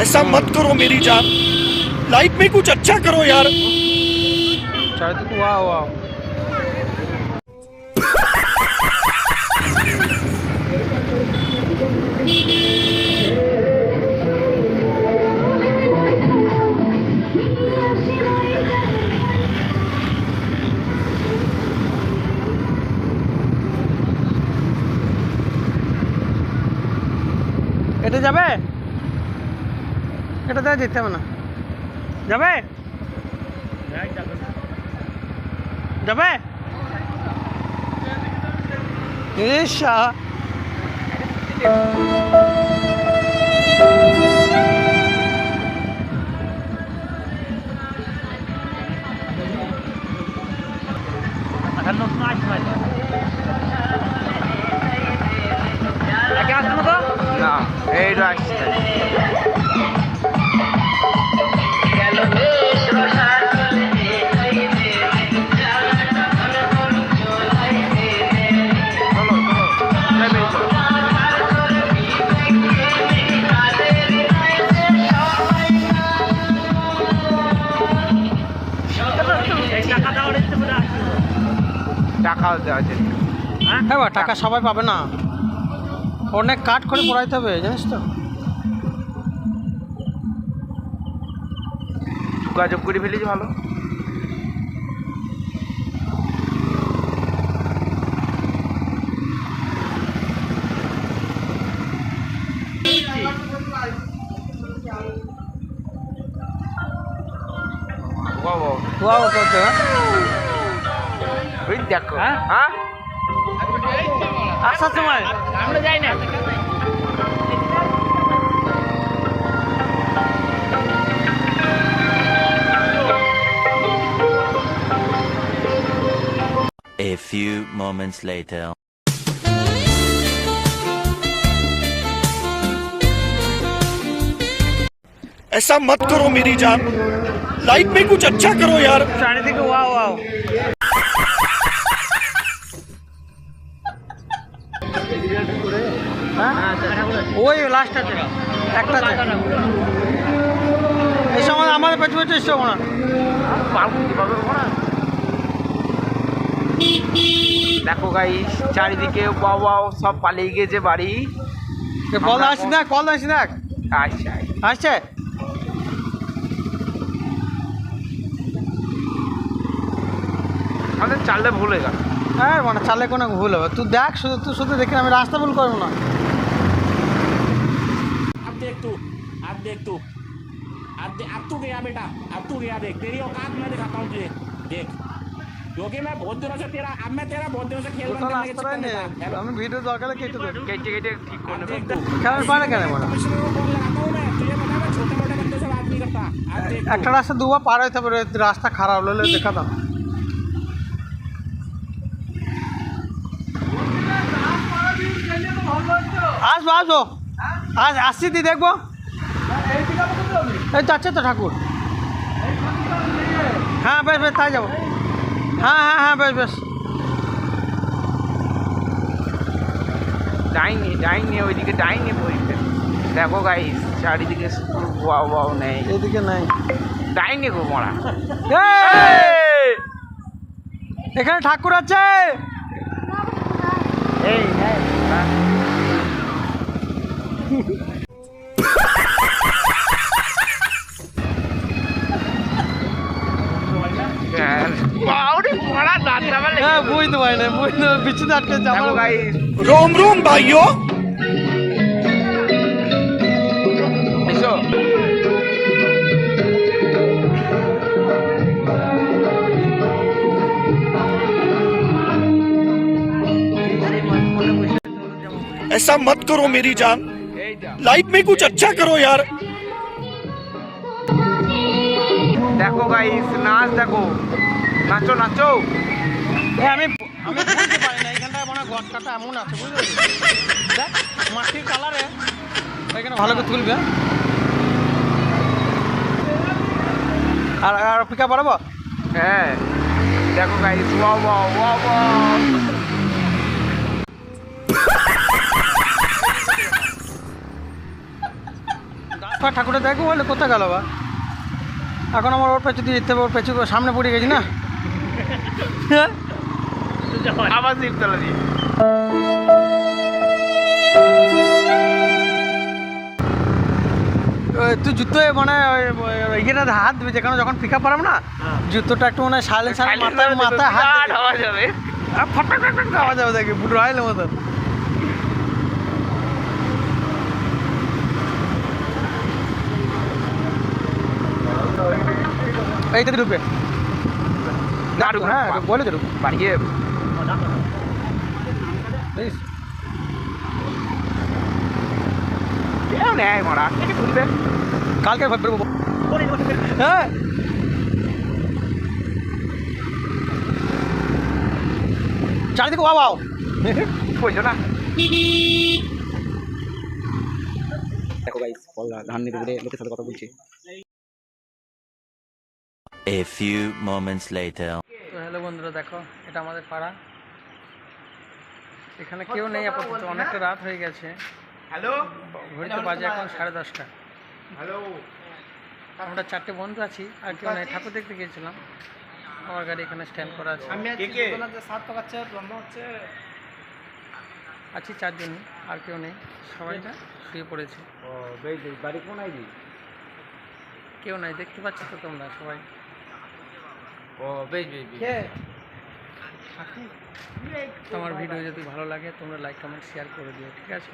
ऐसा मत करो मेरी जान, लाइफ में कुछ अच्छा करो यार। वाह वाह এটা যাবে, এটা দিয়ে যেতে হবে না, যাবে যাবে ঈশা না এইটা আসছে টাকাও দেওয়া যায়। হ্যাঁ বা টাকা সবাই পাবে না, অনেক কাট করে পড়াইতে হবে জানিস তো। যোগাযোগ করে ফেলেছি ভালো। দেখো হ্যাঁ আসার সময় আমরা যাই না। A few moments later. ऐसा मत करो मेरी जान, लाइफ में कुछ अच्छा करो यार। চারিদিকে ওয়াও ওয়াও ওই লাস্ট আছে একটা আছে। এই সময় আমাদের পেছনে পেছনে এসছে না, দেখো গাইস চারিদিকে বাবা সব পালিয়ে গেছে বাড়ি। কল আসি না, কল আসি না, আচ্ছা আসছে আমাদের চাললে ভুল হয়ে গেল। হ্যাঁ মানে চালে কোনো ভুল হবে, তুই দেখ শুধু, তুই শুধু দেখে আমি রাস্তা ভুল করবো না। अब देख तू, अब देख तू, अब तू गया बेटा, अब तू गया। देख तेरी औकात मैं दिखाता हूँ तुझे, देख क्योंकि मैं बहुत दिनों से तेरा, अब मैं तेरा बहुत दिनों से खेल কোথাও রাস্তাটাই নেই, আমি ভিডিও দরকার হলে কেটে দেবো। কেটে কেটে ঠিক করে নেবো। কেন পারে কেন মানে कमिश्नर को फोन लगाता हूँ मैं, तुझे पता है मैं छोटे मोटे बंदों से बात नहीं करता। अब देख একটা রাস্তা দুবার পার হইতে পারে, রাস্তা খারাপ হলে দেখা দাও। আসবো আসবো, আজ আসছি দি দেখবো, এই যাচ্ছে তো ঠাকুর। হ্যাঁ বেশ বেশ তাই যাবো, হ্যাঁ হ্যাঁ হ্যাঁ বেশ বেশ। ডাইনি ডাইনি ওইদিকে ডাইনি বইছে। দেখো গাইস চারিদিকে ওয়াও ওয়াও নেই, এদিকে নাই ডাইনি গো মরা। এখানে ঠাকুর আছে। এই হ্যাঁ বুঝতে পারি না, বুঝতে বিচ্ছুতে আটকে যাবো। रोम रोम भाइयों, এসো ऐसा मत करो मेरी जान, लाइफ में कुछ अच्छा करो यार। দেখো গাইস নাচ দেখো, নাচো নাচো। আমি আমি বুঝতে পারি না, এখানটায় মনে হয় গছ কাটা এমন আছে বুঝলি, দেখ মাটির কালারে এখানে ভালো করে তুলবে। আর পিক আপ বাড়াবো? হ্যাঁ দেখো guys, wow wow wow wow. ঠাকুরটা দেখো বলে কোথায় গেল বা? এখন আমার ওর পেছু দিয়ে যেতে হবে, ওর পেছু সামনে পড়ে গেছি না। আবার শিবতলা দিয়ে। তুই জুতো মানে ইয়েটা হাত দিবি যেখানে যখন পিক আপ পারাম না, জুতোটা একটু মানে সাইলেন্সার মাথায় হাত দিবি। হওয়া যাবে, ফটাক আওয়াজ হবে দেখি পুরো রাইলের মতন। এইটা ঢুকবে না ঢুকবে, হ্যাঁ বলে তো ঢুকবে। বাড়িয়ে বুঝিস? কেউ নেয় মারা, কে তুলবে? কালকে বেরোবো। হ্যাঁ চারিদিকে বাবাও বুঝছো না? দেখো গাইস, বললা ধান নিতে ঘুরে লোকের সাথে কথা বলছি। A few moments later. তো হ্যালো বন্ধুরা, দেখো এটা আমাদের পাড়া। এখানে কেউ নেই আপাতত, অনেকটা রাত হয়ে গেছে। হ্যালো ঘড়িতে বাজে এখন 10:30। হ্যালো, আমরা 4টে বন্ধু আছি, আর কেউ নেই। ঠাকুর দেখতে গিয়েছিলাম, আমার গাড়ি এখানে স্ট্যান্ড করা আছে। আছি 4 জনই, আর কেউ নেই, সবাই শুয়ে পড়েছে। বাড়ি কোন আইবি? কেউ নাই, দেখতে পাচ্ছ তো তোমরা সবাই। ও বেশ তোমার ভিডিও যদি ভালো লাগে তোমরা লাইক কমেন্ট শেয়ার করে দিও, ঠিক আছে?